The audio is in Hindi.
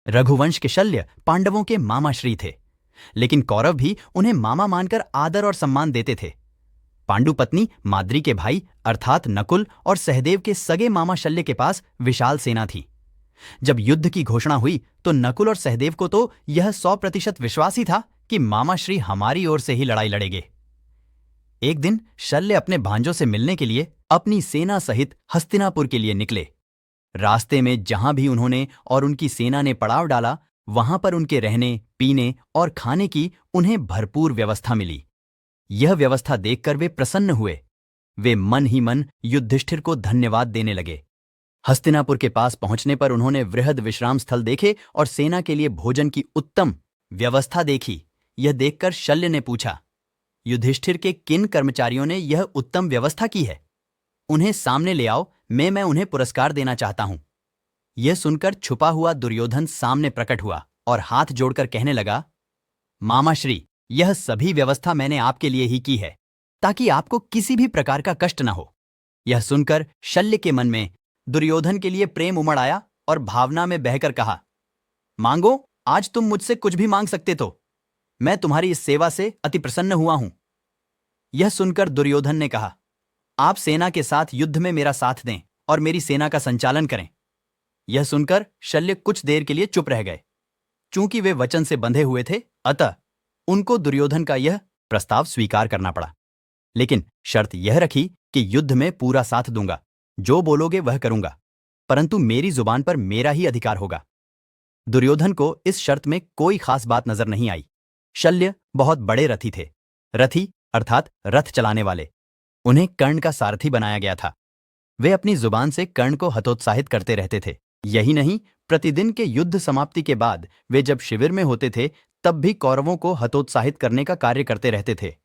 रघुवंश के शल्य पांडवों के मामाश्री थे, लेकिन कौरव भी उन्हें मामा मानकर आदर और सम्मान देते थे। पांडुपत्नी माद्री के भाई अर्थात नकुल और सहदेव के सगे मामा शल्य के पास विशाल सेना थी। जब युद्ध की घोषणा हुई तो नकुल और सहदेव को तो यह 100% विश्वास ही था कि मामाश्री हमारी ओर से ही लड़ाई लड़ेंगे। एक दिन शल्य अपने भांजों से मिलने के लिए अपनी सेना सहित हस्तिनापुर के लिए निकले। रास्ते में जहां भी उन्होंने और उनकी सेना ने पड़ाव डाला, वहां पर उनके रहने, पीने और खाने की उन्हें भरपूर व्यवस्था मिली। यह व्यवस्था देखकर वे प्रसन्न हुए। वे मन ही मन युधिष्ठिर को धन्यवाद देने लगे। हस्तिनापुर के पास पहुंचने पर उन्होंने वृहद विश्राम स्थल देखे और सेना के लिए भोजन की उत्तम व्यवस्था देखी। यह देखकर शल्य ने पूछा, युधिष्ठिर के किन कर्मचारियों ने यह उत्तम व्यवस्था की है? उन्हें सामने ले आओ, मैं उन्हें पुरस्कार देना चाहता हूं। यह सुनकर छुपा हुआ दुर्योधन सामने प्रकट हुआ और हाथ जोड़कर कहने लगा, मामाश्री, यह सभी व्यवस्था मैंने आपके लिए ही की है, ताकि आपको किसी भी प्रकार का कष्ट न हो। यह सुनकर शल्य के मन में दुर्योधन के लिए प्रेम उमड़ आया और भावना में बहकर कहा, मांगो, आज तुम मुझसे कुछ भी मांग सकते तो मैं तुम्हारी इस सेवा से अति प्रसन्न हुआ हूं। यह सुनकर दुर्योधन ने कहा, आप सेना के साथ युद्ध में मेरा साथ दें और मेरी सेना का संचालन करें। यह सुनकर शल्य कुछ देर के लिए चुप रह गए। चूंकि वे वचन से बंधे हुए थे, अतः उनको दुर्योधन का यह प्रस्ताव स्वीकार करना पड़ा। लेकिन शर्त यह रखी कि युद्ध में पूरा साथ दूंगा, जो बोलोगे वह करूंगा, परंतु मेरी जुबान पर मेरा ही अधिकार होगा। दुर्योधन को इस शर्त में कोई खास बात नजर नहीं आई। शल्य बहुत बड़े रथी थे। रथी अर्थात रथ चलाने वाले। उन्हें कर्ण का सारथी बनाया गया था। वे अपनी जुबान से कर्ण को हतोत्साहित करते रहते थे। यही नहीं, प्रतिदिन के युद्ध समाप्ति के बाद वे जब शिविर में होते थे, तब भी कौरवों को हतोत्साहित करने का कार्य करते रहते थे।